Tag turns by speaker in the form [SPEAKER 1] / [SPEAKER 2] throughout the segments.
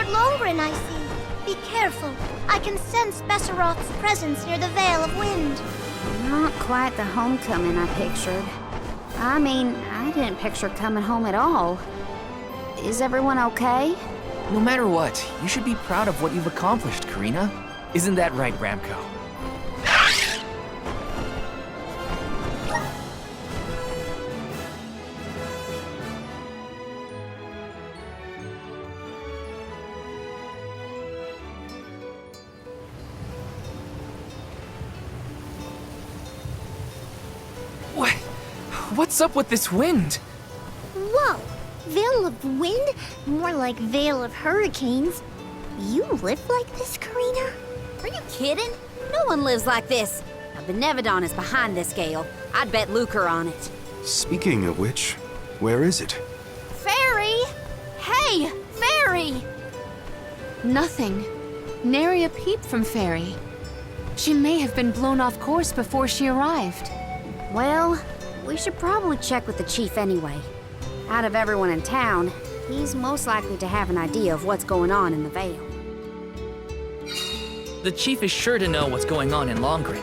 [SPEAKER 1] Lord Longren, I see. Be careful. I can sense Besseroth's presence near the Veil of Wind.
[SPEAKER 2] Not quite the homecoming I pictured. I mean, I didn't picture coming home at all. Is everyone okay?
[SPEAKER 3] No matter what, you should be proud of what you've accomplished, Karina. Isn't that right, Ramco? What's up with this wind?
[SPEAKER 1] Whoa! Veil of Wind? More like Veil of Hurricanes. You live like this, Karina?
[SPEAKER 2] Are you kidding? No one lives like this. Now, Benevodon is behind this gale. I'd bet lucre on it.
[SPEAKER 4] Speaking of which, where is it?
[SPEAKER 2] Fairy! Hey, Fairy!
[SPEAKER 5] Nothing. Nary a peep from Fairy. She may have been blown off course before she arrived.
[SPEAKER 2] Well, we should probably check with the chief anyway. Out of everyone in town, he's most likely to have an idea of what's going on in the Vale.
[SPEAKER 3] The chief is sure to know what's going on in Longren.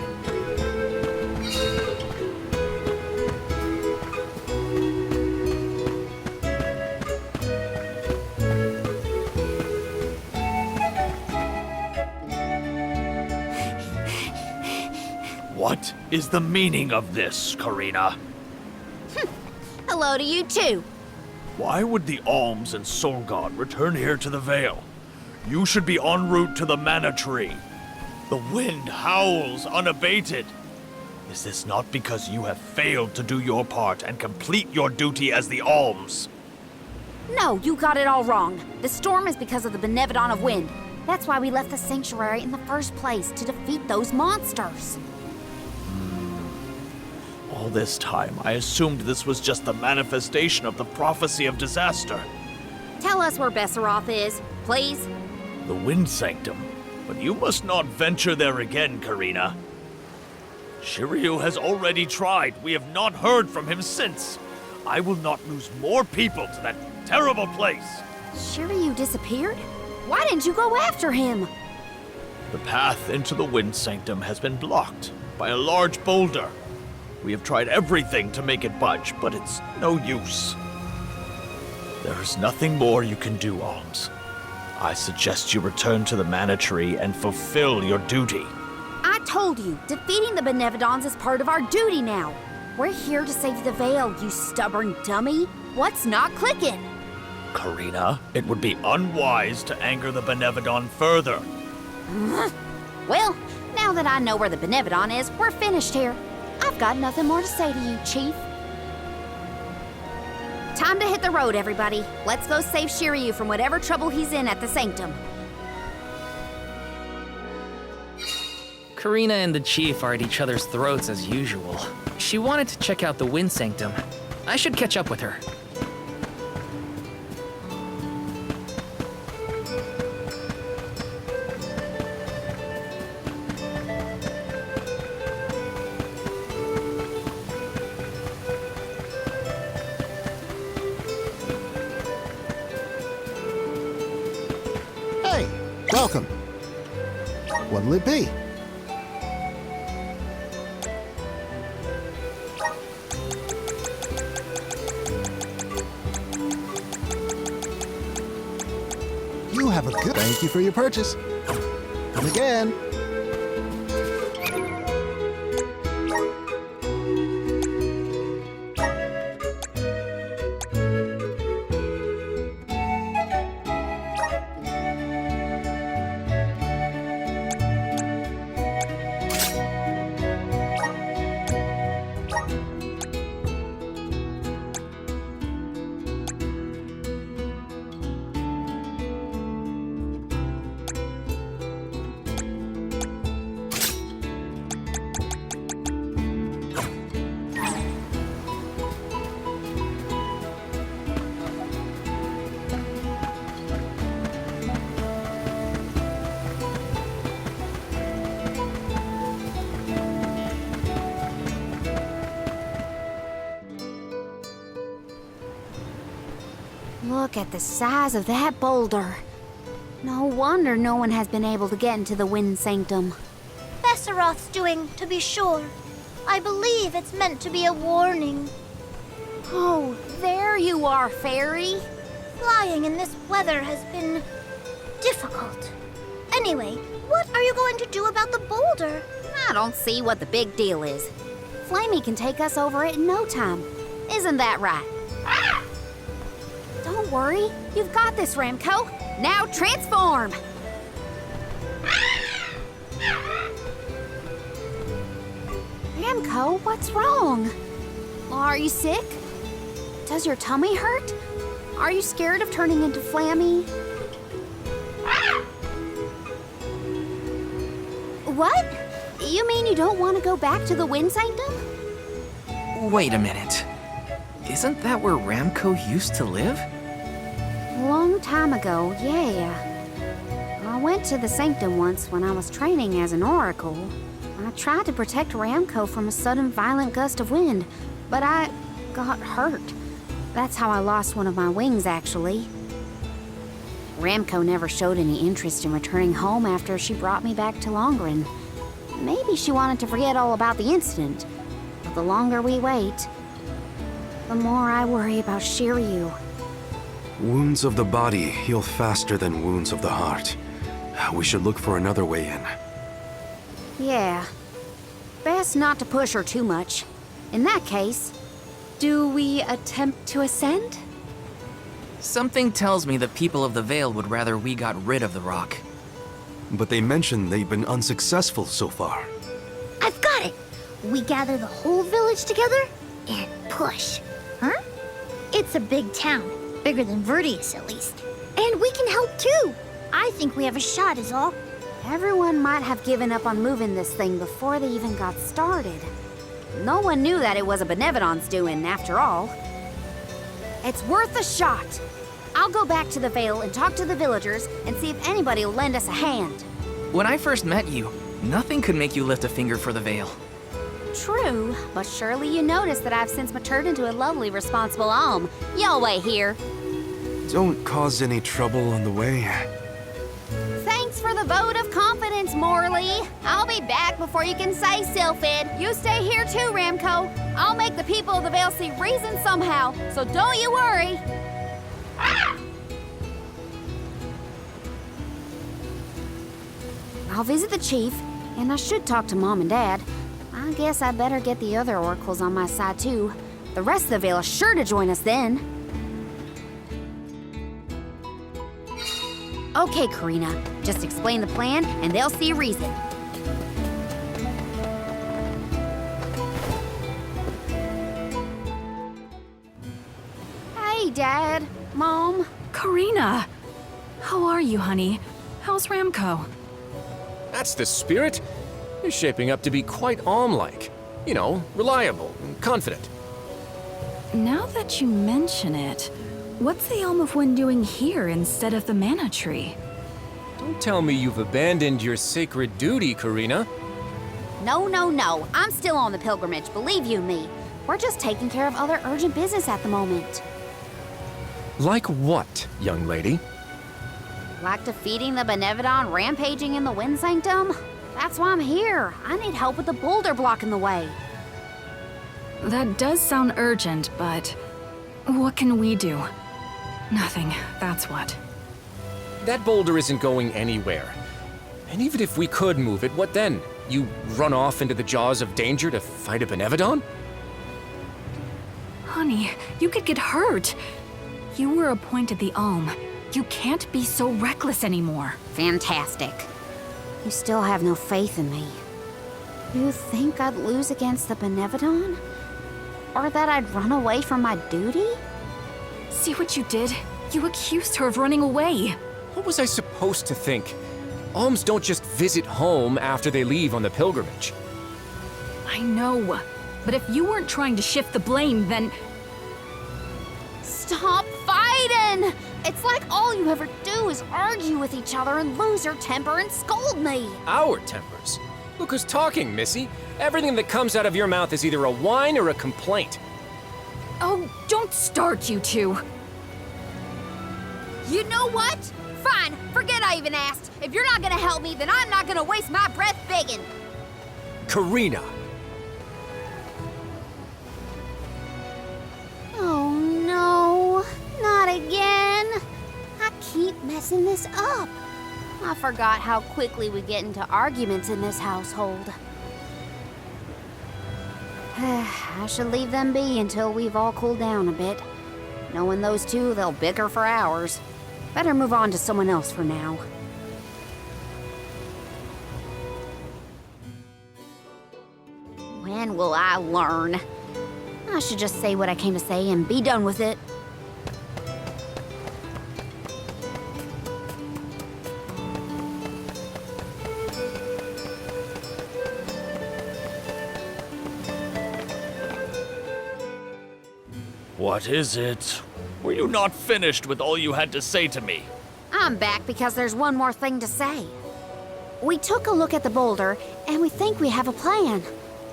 [SPEAKER 6] What is the meaning of this, Karina?
[SPEAKER 2] Hello to you too.
[SPEAKER 6] Why would the Alms and Soul God return here to the Vale? You should be en route to the Mana Tree. The wind howls unabated. Is this not because you have failed to do your part and complete your duty as the Alms?
[SPEAKER 2] No, you got it all wrong. The storm is because of the Benevodon of Wind. That's why we left the sanctuary in the first place, to defeat those monsters.
[SPEAKER 6] All this time, I assumed this was just the manifestation of the prophecy of disaster.
[SPEAKER 2] Tell us where Besseroth is, please.
[SPEAKER 6] The Wind Sanctum. But you must not venture there again, Karina. Shiryu has already tried. We have not heard from him since. I will not lose more people to that terrible place.
[SPEAKER 2] Shiryu disappeared? Why didn't you go after him?
[SPEAKER 6] The path into the Wind Sanctum has been blocked by a large boulder. We have tried everything to make it budge, but it's no use. There is nothing more you can do, Alms. I suggest you return to the Mana Tree and fulfill your duty.
[SPEAKER 2] I told you, defeating the Benevodons is part of our duty now. We're here to save the Vale, you stubborn dummy. What's not clicking?
[SPEAKER 6] Karina, it would be unwise to anger the Benevodon further.
[SPEAKER 2] Well, now that I know where the Benevodon is, we're finished here. I've got nothing more to say to you, Chief. Time to hit the road, everybody. Let's go save Shiryu from whatever trouble he's in at the Sanctum.
[SPEAKER 3] Karina and the chief are at each other's throats as usual. She wanted to check out the Wind Sanctum. I should catch up with her.
[SPEAKER 7] Hey, welcome. What'll it be? You have a good... Thank you for your purchase. Come again.
[SPEAKER 2] Look at the size of that boulder. No wonder no one has been able to get into the Wind Sanctum.
[SPEAKER 1] Besseroth's doing, to be sure. I believe it's meant to be a warning.
[SPEAKER 2] Oh, there you are, Fairy.
[SPEAKER 1] Flying in this weather has been difficult. Anyway, what are you going to do about the boulder?
[SPEAKER 2] I don't see what the big deal is. Flamey can take us over it in no time. Isn't that right? Don't worry. You've got this, Ramco. Now transform! Ramco, what's wrong? Are you sick? Does your tummy hurt? Are you scared of turning into Flammy? What? You mean you don't want to go back to the Wind Sanctum?
[SPEAKER 3] Wait a minute. Isn't that where Ramco used to live?
[SPEAKER 2] Long time ago, yeah. I went to the Sanctum once when I was training as an oracle. I tried to protect Ramco from a sudden violent gust of wind, but I got hurt. That's how I lost one of my wings, actually. Ramco never showed any interest in returning home after she brought me back to Longren. Maybe she wanted to forget all about the incident. But the longer we wait, the more I worry about Shiryu.
[SPEAKER 4] Wounds of the body heal faster than wounds of the heart. We should look for another way in.
[SPEAKER 2] Yeah. Best not to push her too much. In that case,
[SPEAKER 5] Do we attempt to ascend?
[SPEAKER 3] Something tells me the people of the Vale would rather we got rid of the rock.
[SPEAKER 4] But they mentioned they've been unsuccessful so far.
[SPEAKER 1] I've got it! We gather the whole village together and push. Huh? It's a big town. Bigger than Verdius, at least. And we can help too. I think we have a shot is all.
[SPEAKER 2] everyone might have given up on moving this thing before they even got started. No one knew that it was a Benevodon's doing, after all. It's worth a shot. I'll go back to the Vale and talk to the villagers and see if anybody will lend us a hand.
[SPEAKER 3] When I first met you, nothing could make you lift a finger for the Vale.
[SPEAKER 2] True, but surely you noticed that I've since matured into a lovely, responsible alm. Y'all wait here.
[SPEAKER 4] Don't cause any trouble on the way.
[SPEAKER 2] Thanks for the vote of confidence, Morley. I'll be back before you can say Sylphid. You stay here too, Ramco. I'll make the people of the Vale see reason somehow, so don't you worry. I'll visit the chief, and I should talk to Mom and Dad. I guess I better get the other oracles on my side too. The rest of the Vale is sure to join us then. Okay, Karina, just explain the plan and they'll see reason. Hey, Dad, Mom.
[SPEAKER 5] Karina! How are you, honey? How's Ramco?
[SPEAKER 8] That's the spirit. You're shaping up to be quite Alm-like. You know, reliable and confident.
[SPEAKER 5] Now that you mention it, what's the Elm of Wind doing here instead of the Mana Tree?
[SPEAKER 8] Don't tell me you've abandoned your sacred duty, Karina.
[SPEAKER 2] No, no, no. I'm still on the pilgrimage, believe you me. We're just taking care of other urgent business at the moment.
[SPEAKER 8] Like what, young lady?
[SPEAKER 2] Like defeating the Benevodon rampaging in the Wind Sanctum? That's why I'm here. I need help with the boulder blocking the way.
[SPEAKER 5] That does sound urgent, but what can we do? Nothing, that's what.
[SPEAKER 8] That boulder isn't going anywhere. And even if we could move it, what then? You run off into the jaws of danger to fight a Benevodon?
[SPEAKER 5] Honey, you could get hurt. You were appointed the Alm. You can't be so reckless anymore.
[SPEAKER 2] Fantastic. You still have no faith in me. You think I'd lose against the Benevodon? Or that I'd run away from my duty?
[SPEAKER 5] See what you did? You accused her of running away.
[SPEAKER 8] What was I supposed to think? Alms don't just visit home after they leave on the pilgrimage.
[SPEAKER 5] I know, but if you weren't trying to shift the blame, then...
[SPEAKER 2] Stop fighting! It's like all you ever do is argue with each other and lose your temper and scold me.
[SPEAKER 8] Our tempers? Look who's talking, Missy. Everything that comes out of your mouth is either a whine or a complaint.
[SPEAKER 5] Oh, don't start, you two.
[SPEAKER 2] You know what? Fine, forget I even asked. If you're not gonna help me, then I'm not gonna waste my breath begging.
[SPEAKER 8] Karina!
[SPEAKER 2] Oh no, not again. I keep messing this up. I forgot how quickly we get into arguments in this household. I should leave them be until we've all cooled down a bit. Knowing those two, they'll bicker for hours. Better move on to someone else for now. When will I learn? I should just say what I came to say and be done with it.
[SPEAKER 6] What is it? Were you not finished with all you had to say to me?
[SPEAKER 2] I'm back because there's one more thing to say. We took a look at the boulder, and we think we have a plan.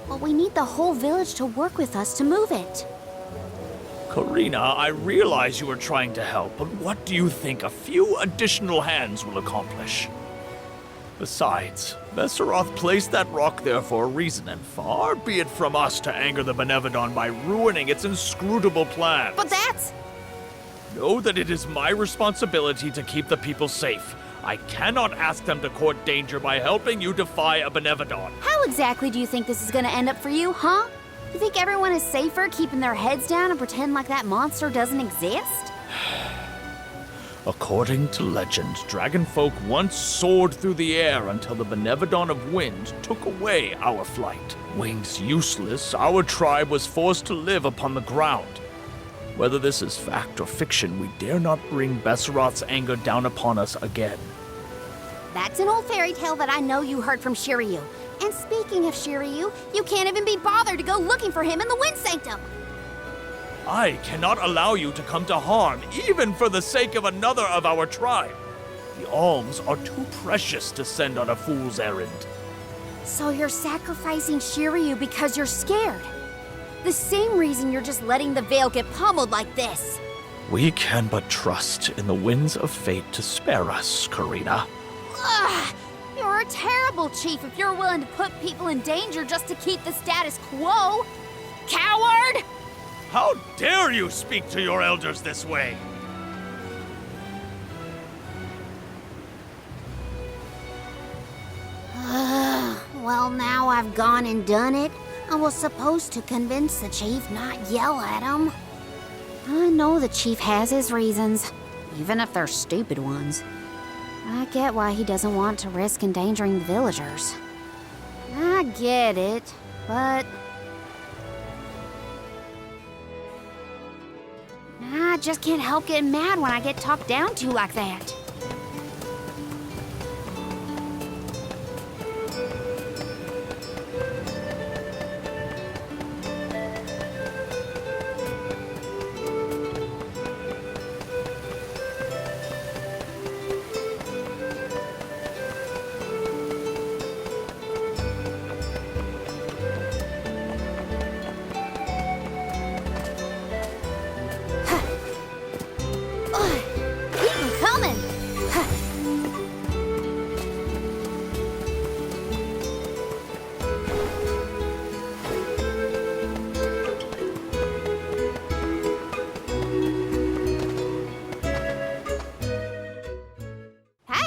[SPEAKER 2] But we need the whole village to work with us to move it.
[SPEAKER 6] Karina, I realize you are trying to help, but what do you think a few additional hands will accomplish? Besides, Besseroth placed that rock there for a reason, and far be it from us to anger the Benevodon by ruining its inscrutable plans.
[SPEAKER 2] But that's...
[SPEAKER 6] Know that it is my responsibility to keep the people safe. I cannot ask them to court danger by helping you defy a Benevodon.
[SPEAKER 2] How exactly do you think this is gonna end up for you, huh? You think everyone is safer keeping their heads down and pretend like that monster doesn't exist?
[SPEAKER 6] According to legend, dragonfolk once soared through the air until the Benevodon of Wind took away our flight. Wings useless, our tribe was forced to live upon the ground. Whether this is fact or fiction, we dare not bring Besseroth's anger down upon us again.
[SPEAKER 2] That's an old fairy tale that I know you heard from Shiryu. And speaking of Shiryu, you can't even be bothered to go looking for him in the Wind Sanctum.
[SPEAKER 6] I cannot allow you to come to harm, even for the sake of another of our tribe. The alms are too precious to send on a fool's errand.
[SPEAKER 2] So you're sacrificing Shiryu because you're scared. The same reason you're just letting the Veil get pummeled like this.
[SPEAKER 6] We can but trust in the winds of fate to spare us, Karina.
[SPEAKER 2] Ugh! You're a terrible chief if you're willing to put people in danger just to keep the status quo. Coward!
[SPEAKER 6] How dare you speak to your elders this way?
[SPEAKER 2] Well, now I've gone and done it. I was supposed to convince the chief, not yell at him. I know the chief has his reasons, even if they're stupid ones. I get why he doesn't want to risk endangering the villagers. I get it, but... I just can't help getting mad when I get talked down to like that.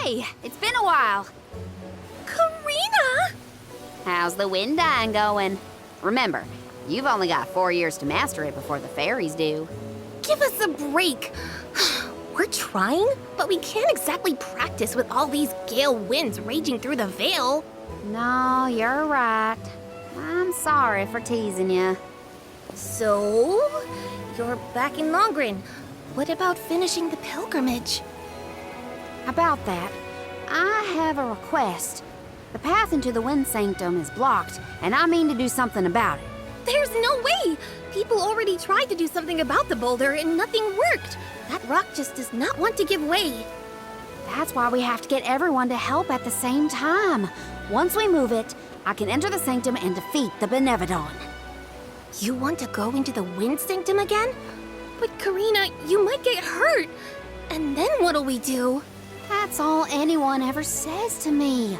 [SPEAKER 2] Hey, it's been a while.
[SPEAKER 1] Karina!
[SPEAKER 2] How's the wind dine going? Remember, you've only got 4 years to master it before the fairies do.
[SPEAKER 1] Give us a break. We're trying, but we can't exactly practice with all these gale winds raging through the Veil.
[SPEAKER 2] No, you're right. I'm sorry for teasing you.
[SPEAKER 1] So, you're back in Longren. What about finishing the pilgrimage?
[SPEAKER 2] About that, I have a request. The path into the Wind Sanctum is blocked, and I mean to do something about it.
[SPEAKER 1] There's no way! People already tried to do something about the boulder and nothing worked. That rock just does not want to give way.
[SPEAKER 2] That's why we have to get everyone to help at the same time. Once we move it, I can enter the sanctum and defeat the Benevodon.
[SPEAKER 1] You want to go into the Wind Sanctum again? But Karina, you might get hurt. And then what'll we do?
[SPEAKER 2] That's all anyone ever says to me.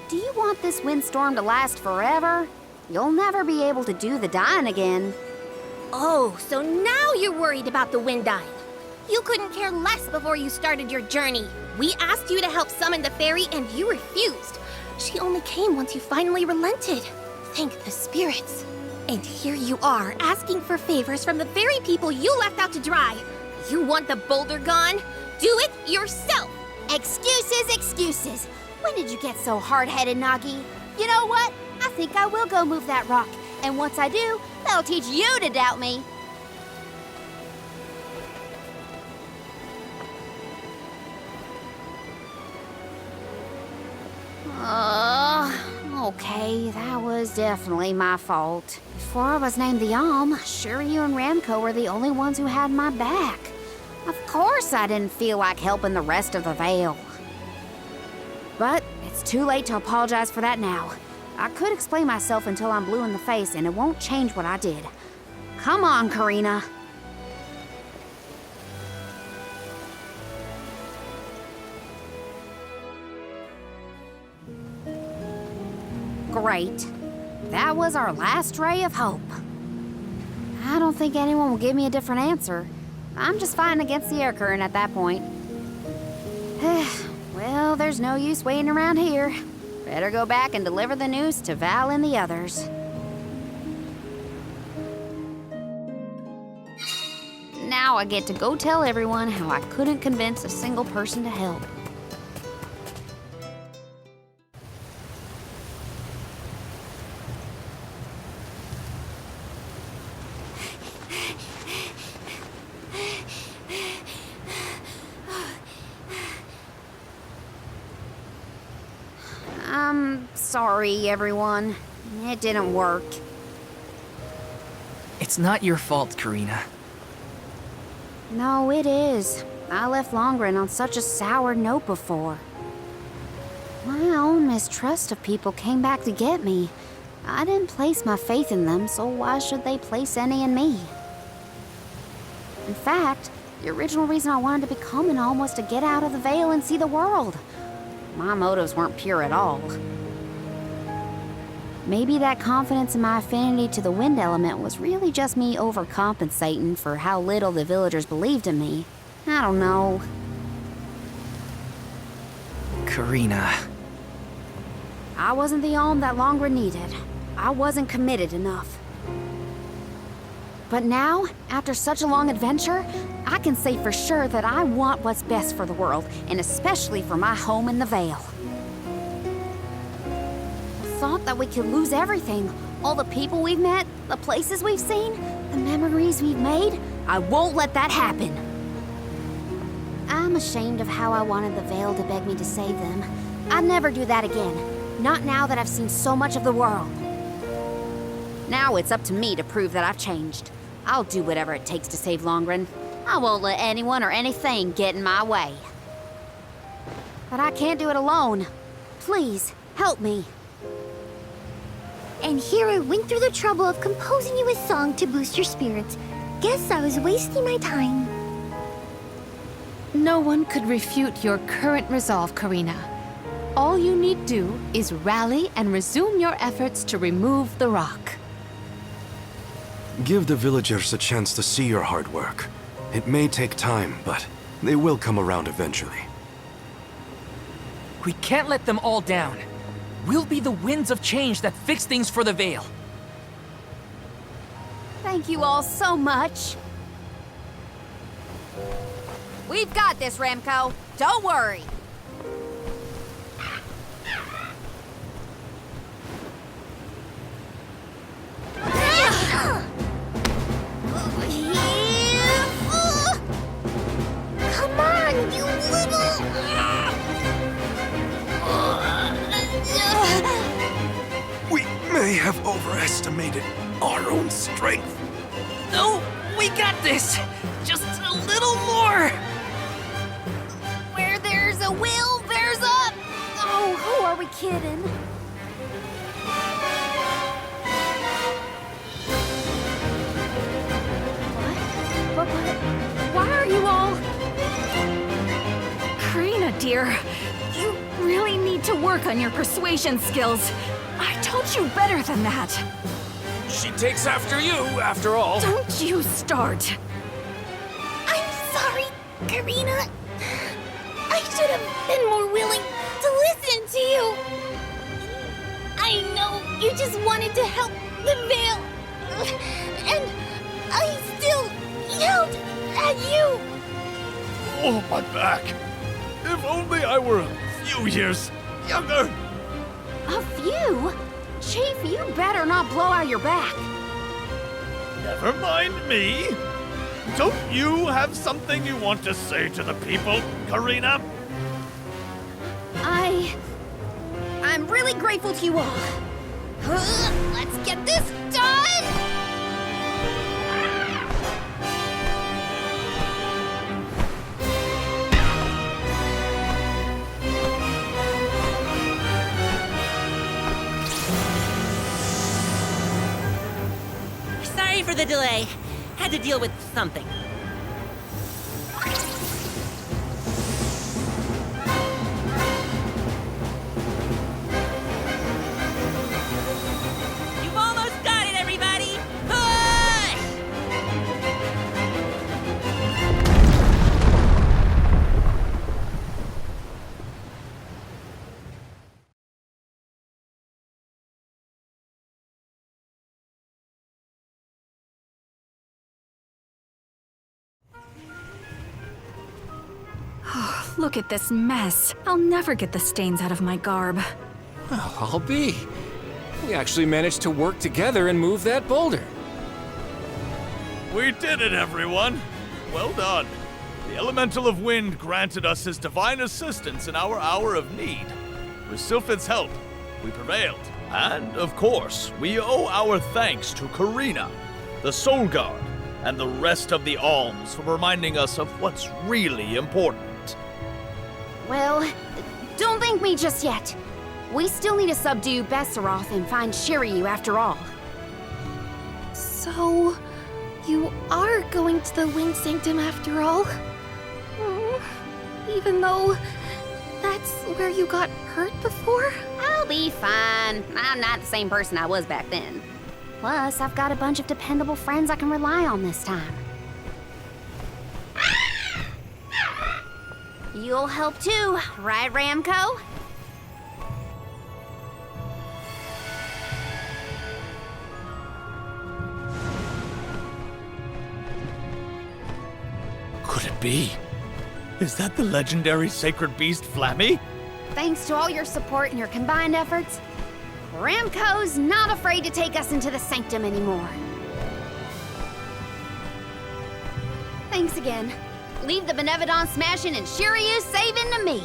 [SPEAKER 2] Do you want this windstorm to last forever? You'll never be able to do the dying again.
[SPEAKER 9] Oh, so now you're worried about the wind dying. You couldn't care less before you started your journey. We asked you to help summon the fairy and you refused. She only came once you finally relented. Thank the spirits. And here you are, asking for favors from the very people you left out to dry. You want the boulder gone? Do it yourself!
[SPEAKER 2] Excuses, excuses. When did you get so hard-headed, Nagi? You know what? I think I will go move that rock. And once I do, that'll teach you to doubt me. Okay, that was definitely my fault. Before I was named the Yalm, Shiryu and Ramco were the only ones who had my back. Of course I didn't feel like helping the rest of the Vale. But it's too late to apologize for that now. I could explain myself until I'm blue in the face, and it won't change what I did. Come on, Karina. Great. That was our last ray of hope. I don't think anyone will give me a different answer. I'm just fighting against the air current at that point. Well, there's no use waiting around here. Better go back and deliver the news to Val and the others. Now I get to go tell everyone how I couldn't convince a single person to help. I'm sorry, everyone. It didn't work.
[SPEAKER 3] It's not your fault, Karina.
[SPEAKER 2] No, it is. I left Longren on such a sour note before. My own mistrust of people came back to get me. I didn't place my faith in them, so why should they place any in me? In fact, the original reason I wanted to become an Alm was to get out of the Vale and see the world. My motives weren't pure at all. Maybe that confidence in my affinity to the wind element was really just me overcompensating for how little the villagers believed in me. I don't know.
[SPEAKER 3] Karina.
[SPEAKER 2] I wasn't the Alm that Longren needed. I wasn't committed enough. But now, after such a long adventure, I can say for sure that I want what's best for the world, and especially for my home in the Vale. The thought that we could lose everything, all the people we've met, the places we've seen, the memories we've made, I won't let that happen. I'm ashamed of how I wanted the Vale to beg me to save them. I'd never do that again, not now that I've seen so much of the world. Now it's up to me to prove that I've changed. I'll do whatever it takes to save Longren. I won't let anyone or anything get in my way. But I can't do it alone. Please, help me.
[SPEAKER 1] And here I went through the trouble of composing you a song to boost your spirits. Guess I was wasting my time.
[SPEAKER 5] No one could refute your current resolve, Karina. All you need do is rally and resume your efforts to remove the rock.
[SPEAKER 4] Give the villagers a chance to see your hard work. It may take time, but they will come around eventually.
[SPEAKER 3] We can't let them all down. We'll be the winds of change that fix things for the Vale.
[SPEAKER 2] Thank you all so much. We've got this, Ramco. Don't worry.
[SPEAKER 1] Come on, you little...
[SPEAKER 4] We may have overestimated our own strength.
[SPEAKER 3] No, we got this! Just a little more!
[SPEAKER 2] Where there's a will, there's a... Oh, who are we kidding? What? Why are you all...
[SPEAKER 5] Karina,
[SPEAKER 10] dear. You really need to work on your persuasion skills. I told you better than that.
[SPEAKER 8] She takes after you, after all.
[SPEAKER 10] Don't you start.
[SPEAKER 9] I'm sorry, Karina. I should have been more willing to listen to you. I know you just wanted to help the Veil. And I still yelled at you.
[SPEAKER 6] Oh, my back. If only I were a few years younger.
[SPEAKER 2] A few? Chief, you better not blow out your back.
[SPEAKER 6] Never mind me. Don't you have something you want to say to the people, Karina?
[SPEAKER 2] I'm really grateful to you all.
[SPEAKER 9] Let's get this done!
[SPEAKER 11] Sorry for the delay. Had to deal with something. You've almost got it, everybody! Push!
[SPEAKER 10] Look at this mess. I'll never get the stains out of my garb.
[SPEAKER 8] Well, I'll be. We actually managed to work together and move that boulder.
[SPEAKER 6] We did it, everyone. Well done. The Elemental of Wind granted us his divine assistance in our hour of need. With Sylphid's help, we prevailed. And, of course, we owe our thanks to Karina, the Soul Guard, and the rest of the Alms for reminding us of what's really important.
[SPEAKER 2] Well, don't thank me just yet. We still need to subdue Besseroth and find Shiryu after all.
[SPEAKER 9] So, you are going to the Wind Sanctum after all? Even though that's where you got hurt before?
[SPEAKER 2] I'll be fine. I'm not the same person I was back then. Plus, I've got a bunch of dependable friends I can rely on this time. You'll help too, right, Ramco?
[SPEAKER 6] Could it be? Is that the legendary sacred beast Flammy?
[SPEAKER 2] Thanks to all your support and your combined efforts, Ramco's not afraid to take us into the Sanctum anymore. Thanks again. Leave the Benevodon smashing and Shiryu saving to me.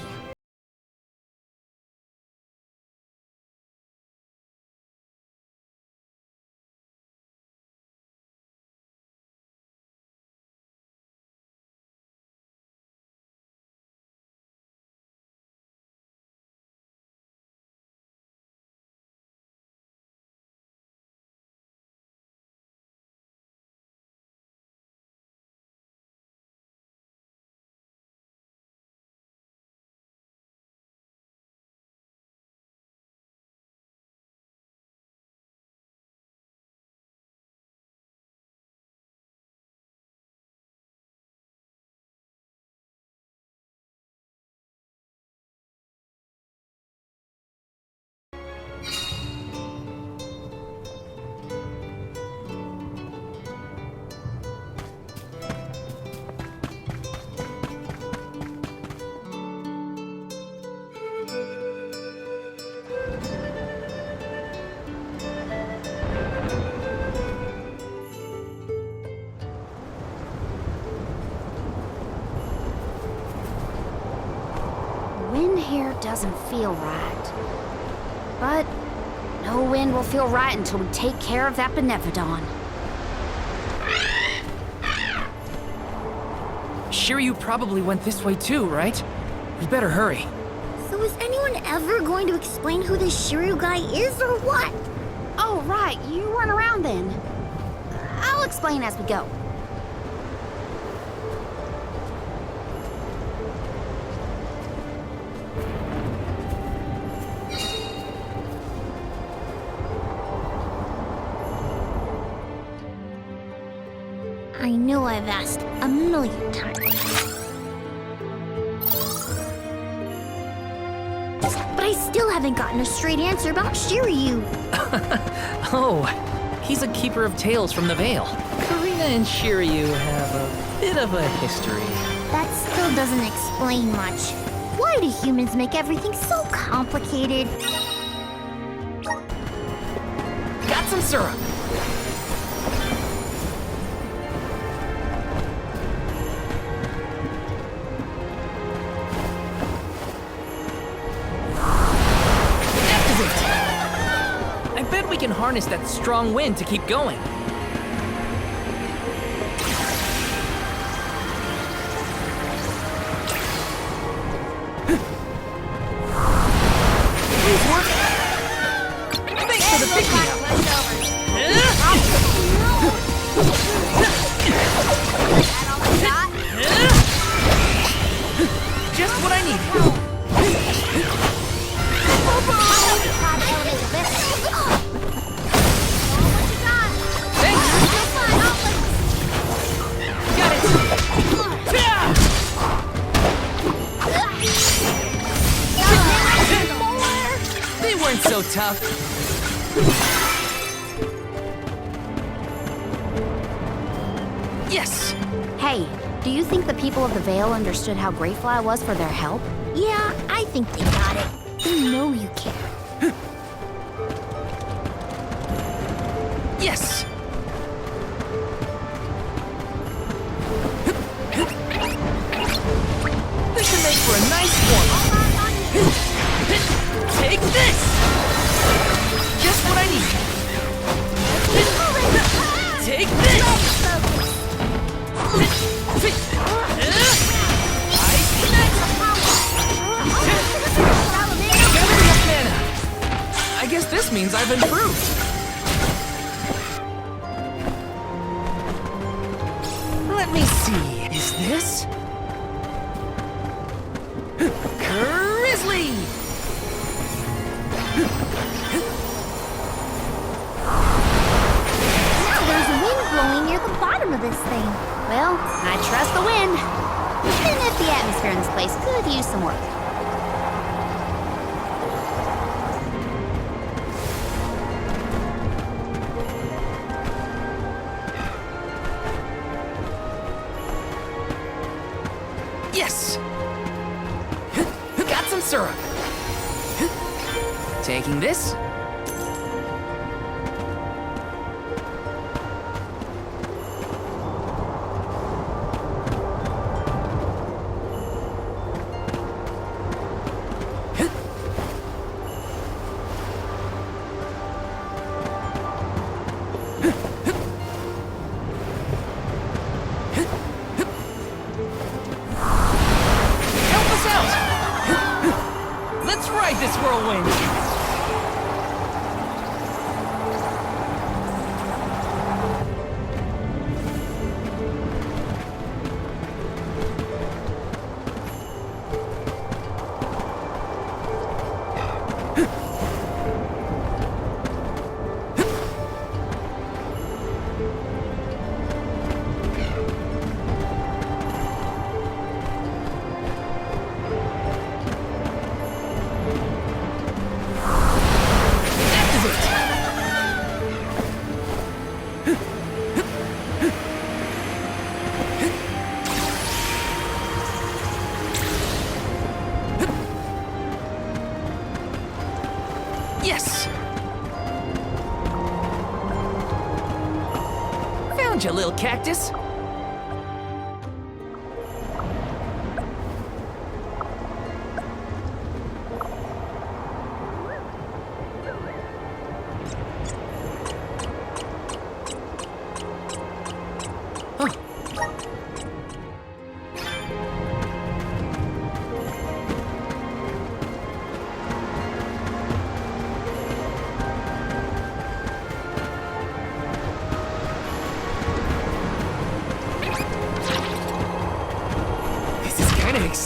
[SPEAKER 2] Wind here doesn't feel right. But no wind will feel right until we take care of that Benevodon.
[SPEAKER 3] Shiryu probably went this way too, right? We better hurry.
[SPEAKER 1] So is anyone ever going to explain who this Shiryu guy is or what?
[SPEAKER 2] Oh, right, you weren't around then. I'll explain as we go.
[SPEAKER 1] I know I've asked a million times. But I still haven't gotten a straight answer about Shiryu.
[SPEAKER 3] Oh, he's a keeper of tales from the Vale. Karina and Shiryu have a bit of a history.
[SPEAKER 1] That still doesn't explain much. Why do humans make everything so complicated?
[SPEAKER 3] Got some syrup. Activate! I bet we can harness that strong wind to keep going. Just what I needed. Thanks. Got it. They weren't so tough. Yes.
[SPEAKER 2] Hey, do you think the people of the Vale understood how grateful I was for their help?
[SPEAKER 1] Yeah, I think they got it. They know you care.
[SPEAKER 3] Yes. This should make for a nice warm-up. Take this! Just what I need. Take this! Gathered enough mana. I guess this means I've improved. Let me see. Is this? Grizzly!
[SPEAKER 1] Now there's a wind blowing near the bottom of this thing.
[SPEAKER 2] Well, I trust the wind. Even if the atmosphere in this place could use some work.
[SPEAKER 3] Yes! Got some syrup. Taking this. Help us out! Let's ride this whirlwind! Yes! Found you, little cactus.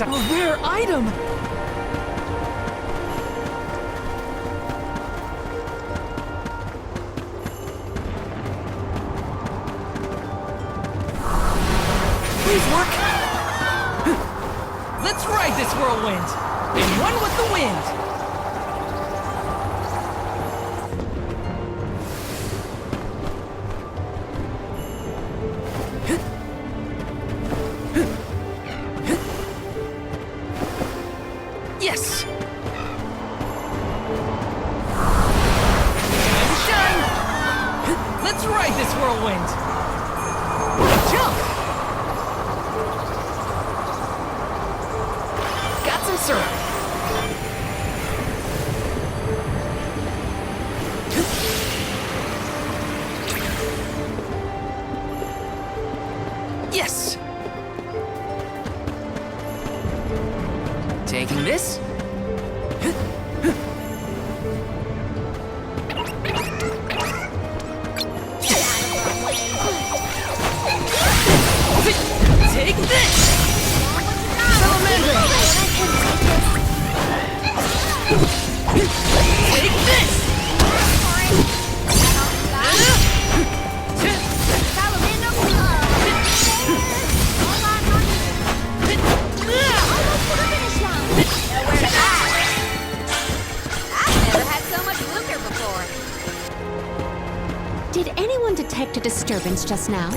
[SPEAKER 3] A rare item! these work? Let's ride this whirlwind! And one with the wind! Yes! Time to shine! Let's ride this whirlwind! Jump! Got some syrup. Yes! Taking this. Take this! Salamander! Take this!
[SPEAKER 5] Did anyone detect a disturbance just now?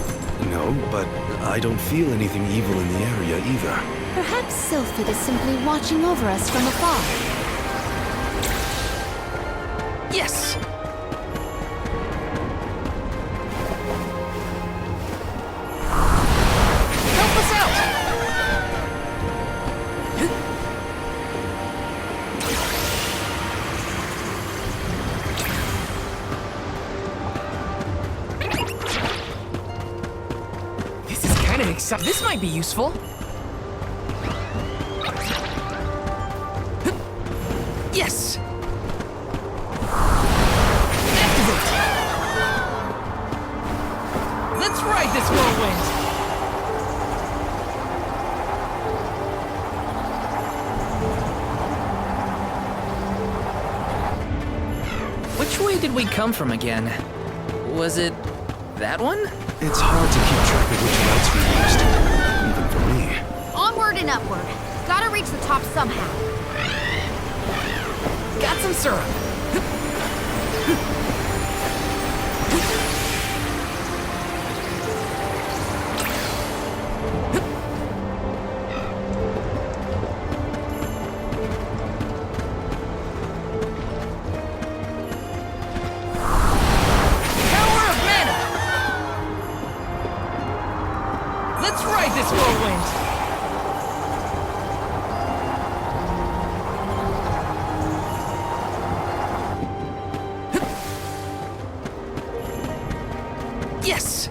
[SPEAKER 4] No, but I don't feel anything evil in the area either.
[SPEAKER 5] Perhaps Sylphid is simply watching over us from afar.
[SPEAKER 3] Yes! Help us out! This is kind of exciting. This might be useful. Yes! Activate! Let's ride this whirlwind! Which way did we come from again? Was it that one?
[SPEAKER 4] It's hard to keep track of which routes we used, even for me.
[SPEAKER 2] Onward and upward. Gotta reach the top somehow.
[SPEAKER 3] Got some syrup. Power of mana! Let's ride this whirlwind! Yes!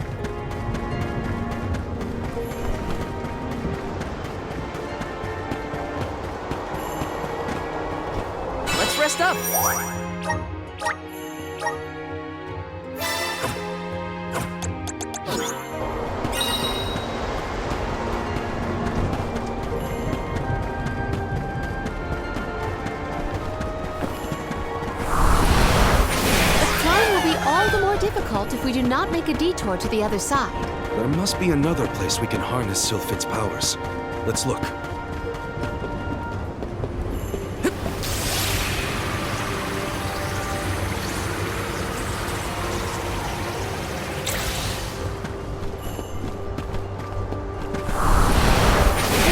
[SPEAKER 3] Let's rest up.
[SPEAKER 5] All the more difficult if we do not make a detour to the other side.
[SPEAKER 4] There must be another place we can harness Sylphid's powers. Let's look.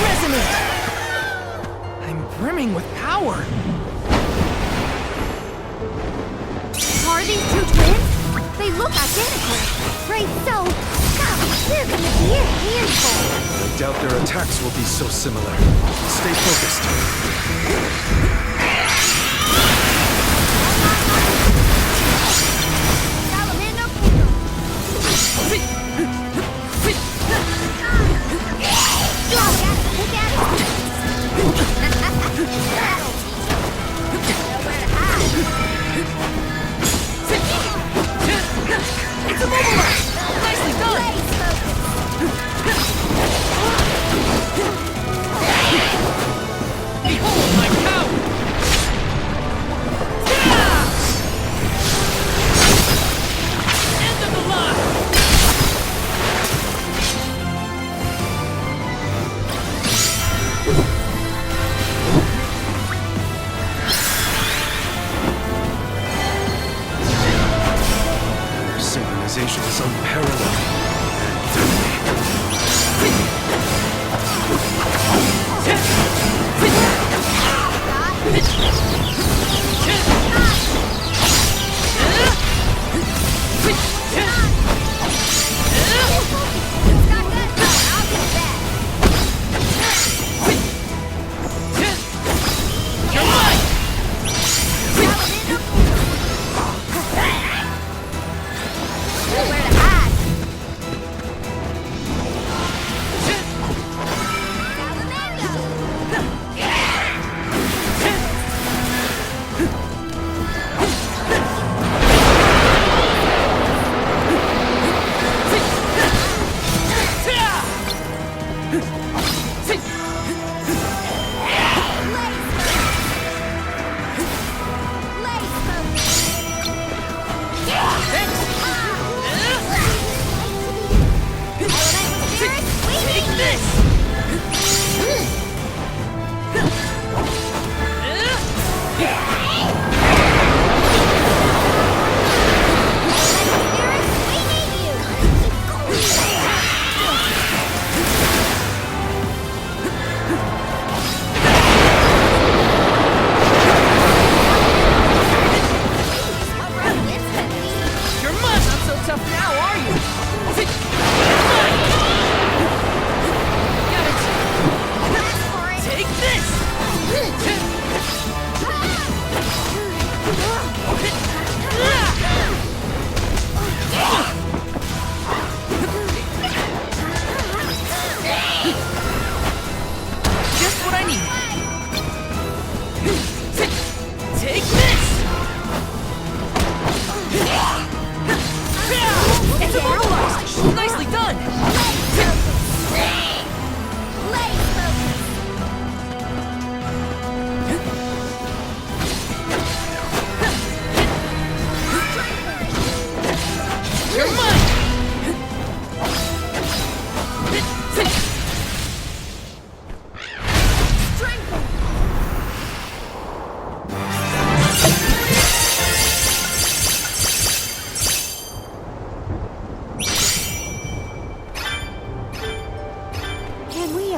[SPEAKER 3] Resonate! I'm brimming with power.
[SPEAKER 1] Are these two twins? They look identical. Right, so, gosh, they're gonna be a handful.
[SPEAKER 4] I doubt their attacks will be so similar. Stay focused.
[SPEAKER 3] It's immobilized! Nicely done! Behold my power!
[SPEAKER 4] force unparalleled and deadly.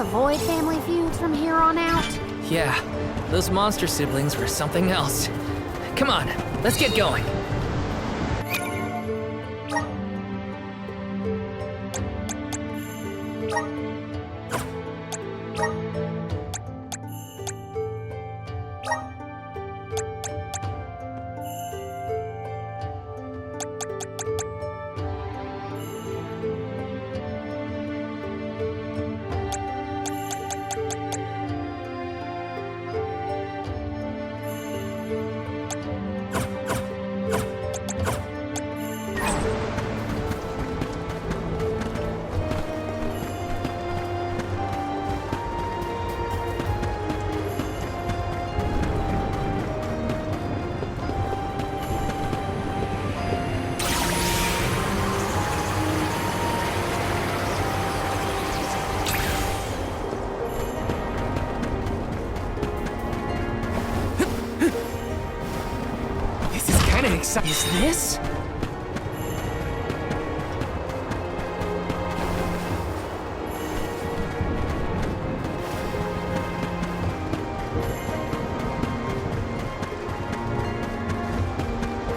[SPEAKER 2] Avoid family feuds from here on out?
[SPEAKER 3] Yeah, those monster siblings were something else. Come on, let's get going. Is this?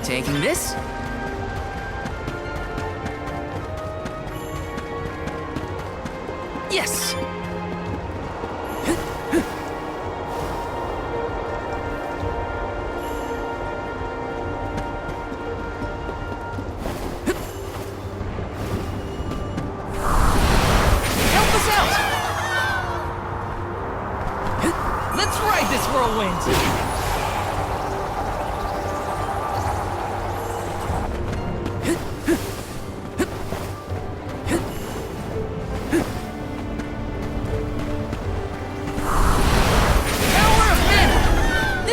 [SPEAKER 3] Taking this? Yes!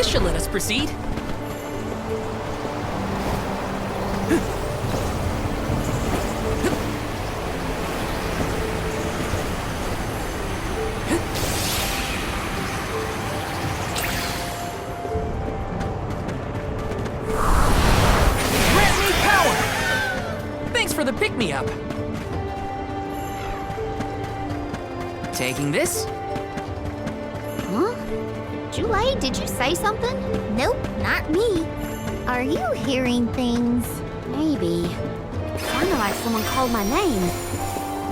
[SPEAKER 3] Should let us proceed. Grant me power! Thanks for the pick-me-up. me up. Taking this?
[SPEAKER 2] Huh? Jule, did you say something?
[SPEAKER 1] Nope, not me. Are you hearing things?
[SPEAKER 2] Maybe. It sounded like someone called my name.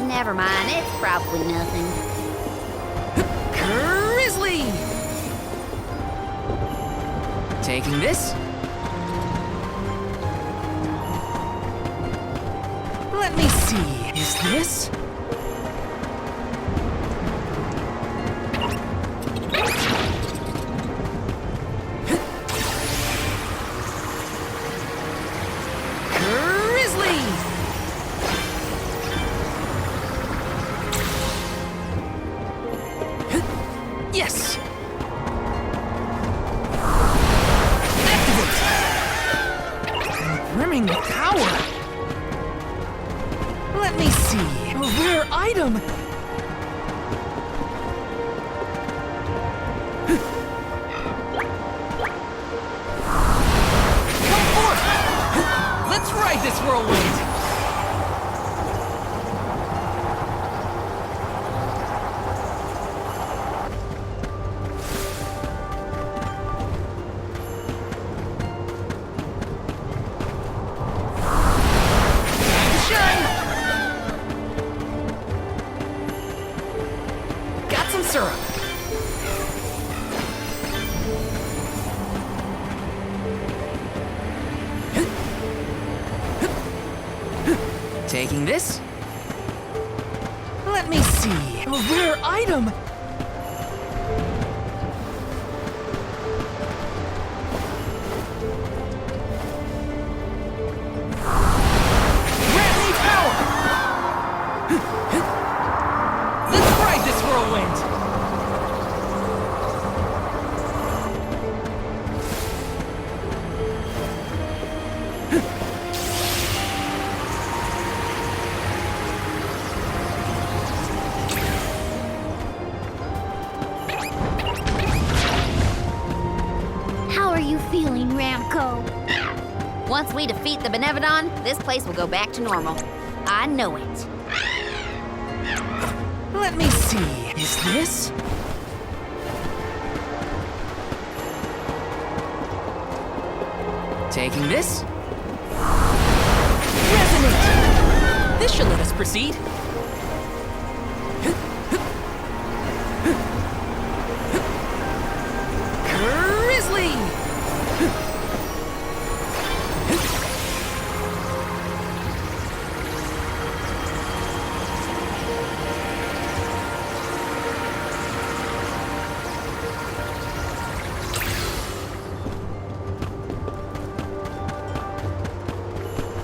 [SPEAKER 2] Never mind, it's probably nothing.
[SPEAKER 3] Grizzly! Taking this? Let me see. Is this? Grizzly! Yes! Activate! Brimming the tower! Let me see. A rare item! Come forth! Let's ride this whirlwind! Time to shine! Got some syrup. Taking this? Let me see. A rare item! Grant me power! Let's ride this whirlwind!
[SPEAKER 1] How are you feeling, Ramco?
[SPEAKER 2] Once we defeat the Benevodon, this place will go back to normal. I know it.
[SPEAKER 3] Let me see. Is this? Taking this? Resonate! This should let us proceed. Grizzly!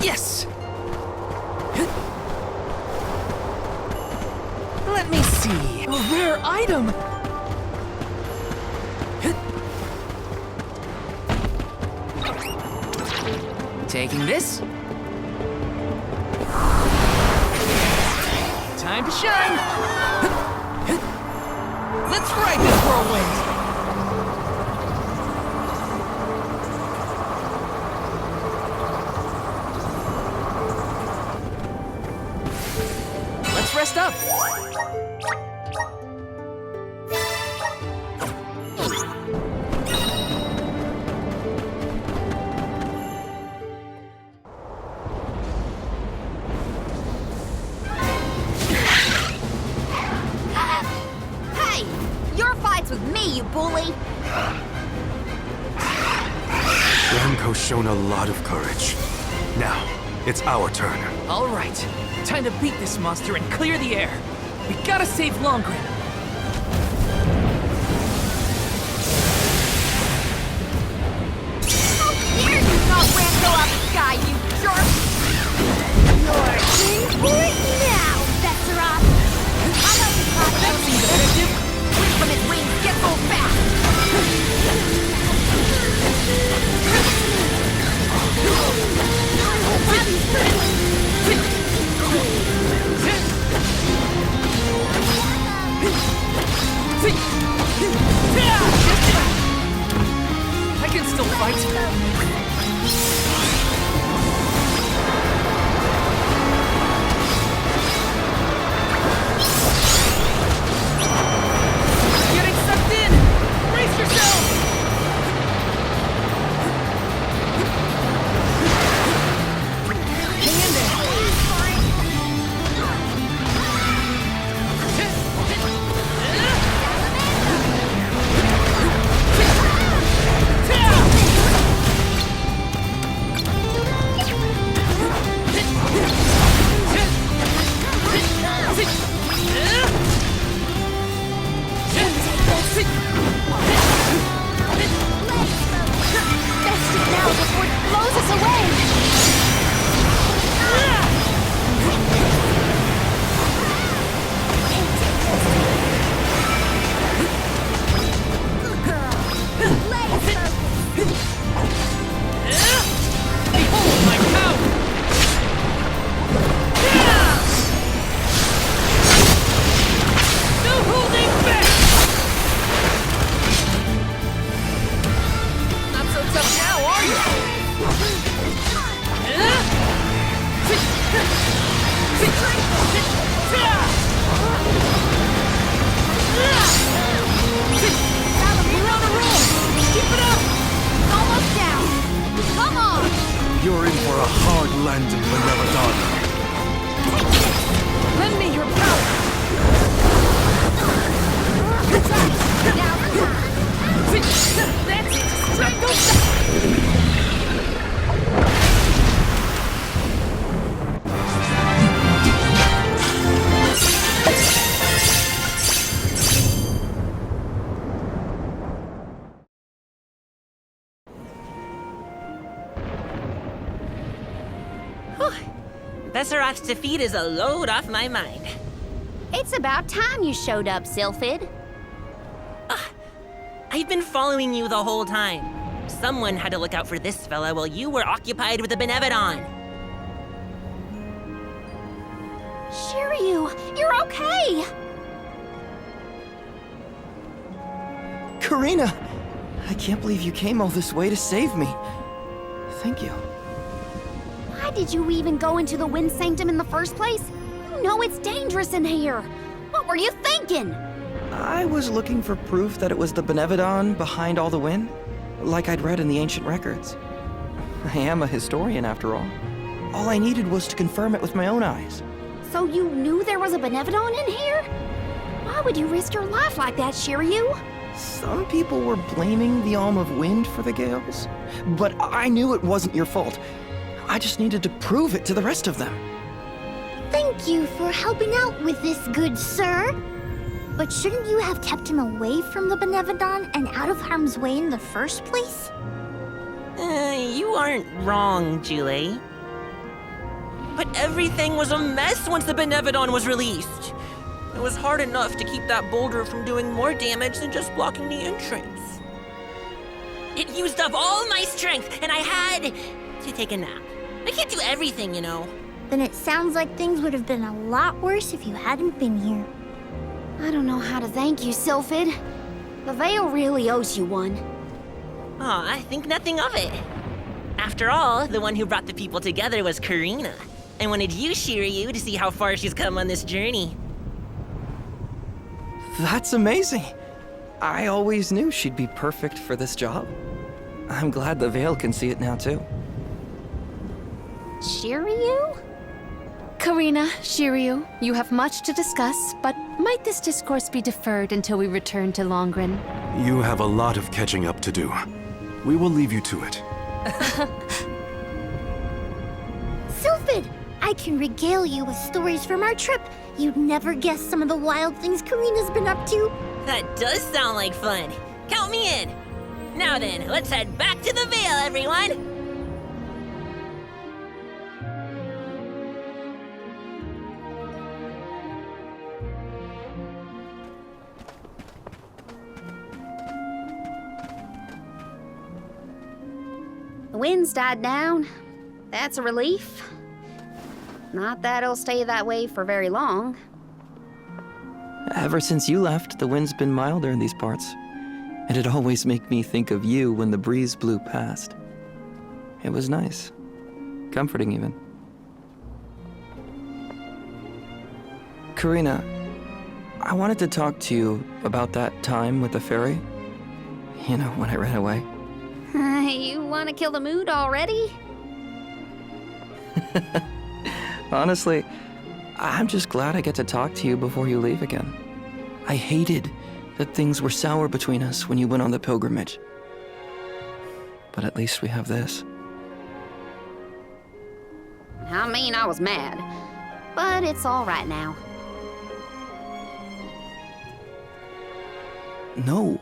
[SPEAKER 3] Yes! Let me see. A rare item! Taking this? Time to shine! Let's ride this whirlwind! Let's rest up!
[SPEAKER 2] Hey! Your fight's with me, you bully!
[SPEAKER 4] Ramco's shown a lot of courage. Now, it's our turn.
[SPEAKER 3] All right, time to beat this monster and clear the air. We gotta save Longren.
[SPEAKER 2] How dare you knock Ramco out the sky, you jerk!
[SPEAKER 1] You're in for it now, Besseroth!
[SPEAKER 2] I know you caught
[SPEAKER 3] That seems effective.
[SPEAKER 2] Quick from his wings, get so fast!
[SPEAKER 3] I can still fight.
[SPEAKER 4] You're in for a hard landing, Benevodon.
[SPEAKER 10] Lend me your power! That's it! Strangle!
[SPEAKER 11] Besseroth's defeat is a load off my mind.
[SPEAKER 2] It's about time you showed up, Sylphid.
[SPEAKER 11] I've been following you the whole time. Someone had to look out for this fella while you were occupied with the Benevodon.
[SPEAKER 2] Shiryu, you're okay!
[SPEAKER 12] Karina! I can't believe you came all this way to save me. Thank you.
[SPEAKER 2] Why did you even go into the Wind Sanctum in the first place? You know it's dangerous in here. What were you thinking?
[SPEAKER 12] I was looking for proof that it was the Benevodon behind all the wind, like I'd read in the ancient records. I am a historian, after all. All I needed was to confirm it with my own eyes.
[SPEAKER 2] So you knew there was a Benevodon in here? Why would you risk your life like that, Shiryu?
[SPEAKER 12] Some people were blaming the Alm of Wind for the gales, but I knew it wasn't your fault. I just needed to prove it to the rest of them.
[SPEAKER 1] Thank you for helping out with this, good sir. But shouldn't you have kept him away from the Benevodon and out of harm's way in the first place?
[SPEAKER 11] You aren't wrong, Julie. But everything was a mess once the Benevodon was released. It was hard enough to keep that boulder from doing more damage than just blocking the entrance. It used up all my strength, and I had to take a nap. I can't do everything, you know.
[SPEAKER 1] Then it sounds like things would have been a lot worse if you hadn't been here.
[SPEAKER 2] I don't know how to thank you, Sylphid. The Veil really owes you one.
[SPEAKER 11] Aw, I think nothing of it. After all, the one who brought the people together was Karina. I wanted you, Shiryu, to see how far she's come on this journey.
[SPEAKER 12] That's amazing. I always knew she'd be perfect for this job. I'm glad the Veil can see it now, too.
[SPEAKER 2] Shiryu?
[SPEAKER 5] Karina, Shiryu, you have much to discuss, but might this discourse be deferred until we return to Longren?
[SPEAKER 4] You have a lot of catching up to do. We will leave you to it.
[SPEAKER 1] Sylphid, I can regale you with stories from our trip. You'd never guess some of the wild things Karina's been up to.
[SPEAKER 11] That does sound like fun. Count me in. Now then, let's head back to the Veil, everyone.
[SPEAKER 2] The wind's died down. That's a relief. Not that it'll stay that way for very long.
[SPEAKER 12] Ever since you left, the wind's been milder in these parts. And it always made me think of you when the breeze blew past. It was nice. Comforting, even. Karina, I wanted to talk to you about that time with the fairy. You know, when I ran away.
[SPEAKER 2] You want to kill the mood already?
[SPEAKER 12] Honestly, I'm just glad I get to talk to you before you leave again. I hated that things were sour between us when you went on the pilgrimage. But at least we have this.
[SPEAKER 2] I mean, I was mad. But it's all right now.
[SPEAKER 12] No,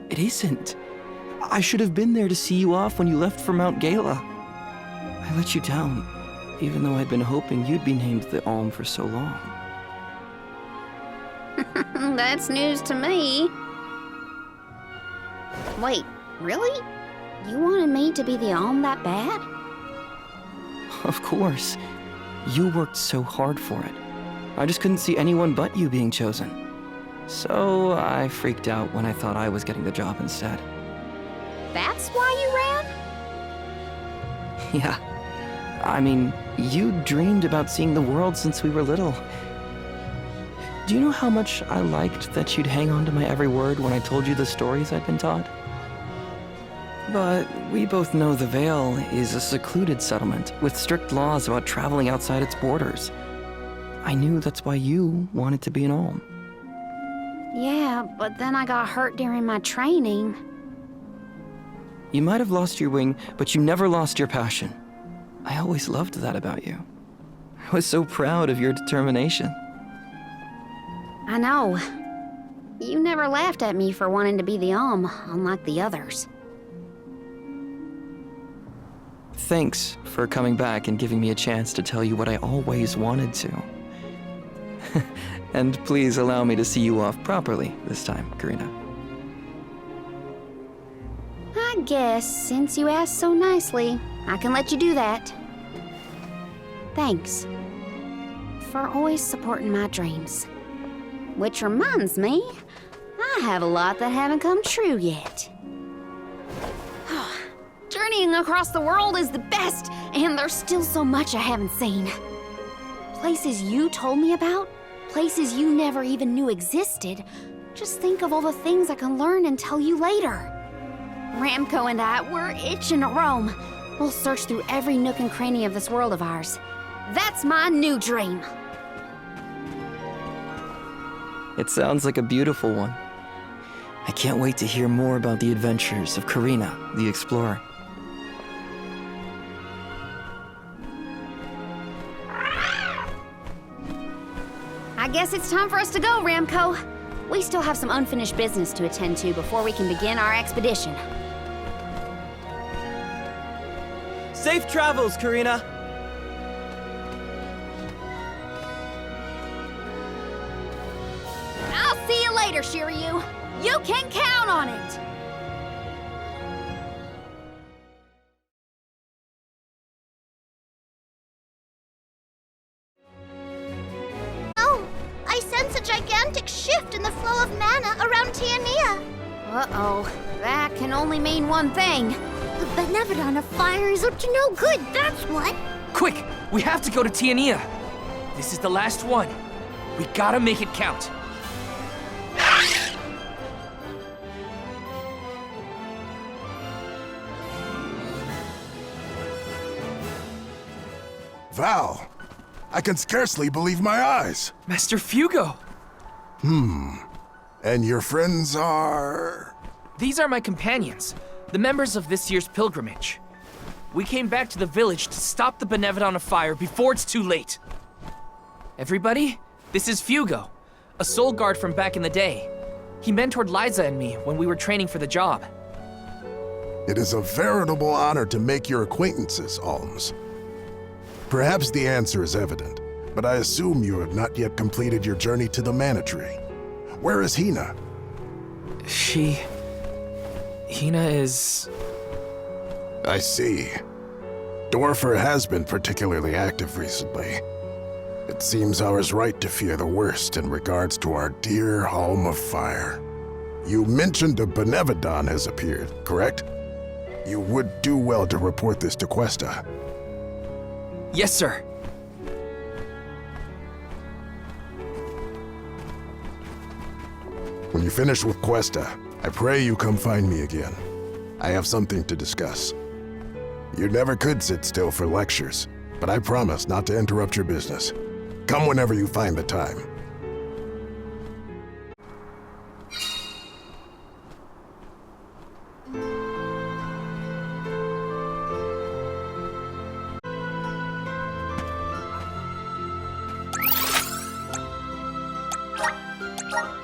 [SPEAKER 12] it isn't. I should have been there to see you off when you left for Mount Gala. I let you down, even though I'd been hoping you'd be named the Alm for so long.
[SPEAKER 2] That's news to me. Wait, really? You wanted me to be the Alm that bad?
[SPEAKER 12] Of course. You worked so hard for it. I just couldn't see anyone but you being chosen. So I freaked out when I thought I was getting the job instead.
[SPEAKER 2] That's why you ran?
[SPEAKER 12] Yeah. I mean, you dreamed about seeing the world since we were little. Do you know how much I liked that you'd hang on to my every word when I told you the stories I'd been taught? But we both know the Vale is a secluded settlement with strict laws about traveling outside its borders. I knew that's why you wanted to be an Olm.
[SPEAKER 2] Yeah, but then I got hurt during my training.
[SPEAKER 12] You might have lost your wing, but you never lost your passion. I always loved that about you. I was so proud of your determination.
[SPEAKER 2] I know. You never laughed at me for wanting to be the Olm, unlike the others.
[SPEAKER 12] Thanks for coming back and giving me a chance to tell you what I always wanted to. And please allow me to see you off properly this time, Karina.
[SPEAKER 2] I guess, since you asked so nicely, I can let you do that. Thanks for always supporting my dreams. Which reminds me, I have a lot that haven't come true yet. Journeying across the world is the best, and there's still so much I haven't seen. Places you told me about, places you never even knew existed. Just think of all the things I can learn and tell you later. Ramco and I, we're itching to roam. We'll search through every nook and cranny of this world of ours. That's my new dream.
[SPEAKER 12] It sounds like a beautiful one. I can't wait to hear more about the adventures of Karina, the explorer.
[SPEAKER 2] I guess it's time for us to go, Ramco. We still have some unfinished business to attend to before we can begin our expedition.
[SPEAKER 13] Safe travels, Karina.
[SPEAKER 2] I'll see you later, Shiryu. You can count on it.
[SPEAKER 1] Oh, I sense a gigantic shift in the flow of mana around Tiania.
[SPEAKER 2] Uh-oh. That can only mean one thing.
[SPEAKER 1] The Benevodon of fire is up to no good, that's what.
[SPEAKER 3] Quick! We have to go to Tiania! This is the last one. We gotta make it count.
[SPEAKER 7] Val, I can scarcely believe my eyes.
[SPEAKER 3] Master Fugo!
[SPEAKER 7] And your friends are...
[SPEAKER 3] These are my companions, the members of this year's pilgrimage. We came back to the village to stop the Benevodon of fire before it's too late. Everybody, this is Fugo, a soul guard from back in the day. He mentored Liza and me when we were training for the job.
[SPEAKER 7] It is a veritable honor to make your acquaintances, Alms. Perhaps the answer is evident, but I assume you have not yet completed your journey to the Mana Tree. Where is Hina?
[SPEAKER 3] Hina is...
[SPEAKER 7] I see. Dorfer has been particularly active recently. It seems I was right to fear the worst in regards to our dear home of fire. You mentioned a Benevodon has appeared, correct? You would do well to report this to Questa.
[SPEAKER 3] Yes, sir.
[SPEAKER 7] When you finish with Questa, I pray you come find me again. I have something to discuss. You never could sit still for lectures, but I promise not to interrupt your business. Come whenever you find the time.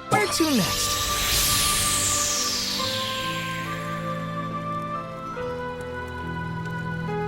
[SPEAKER 3] Where to next?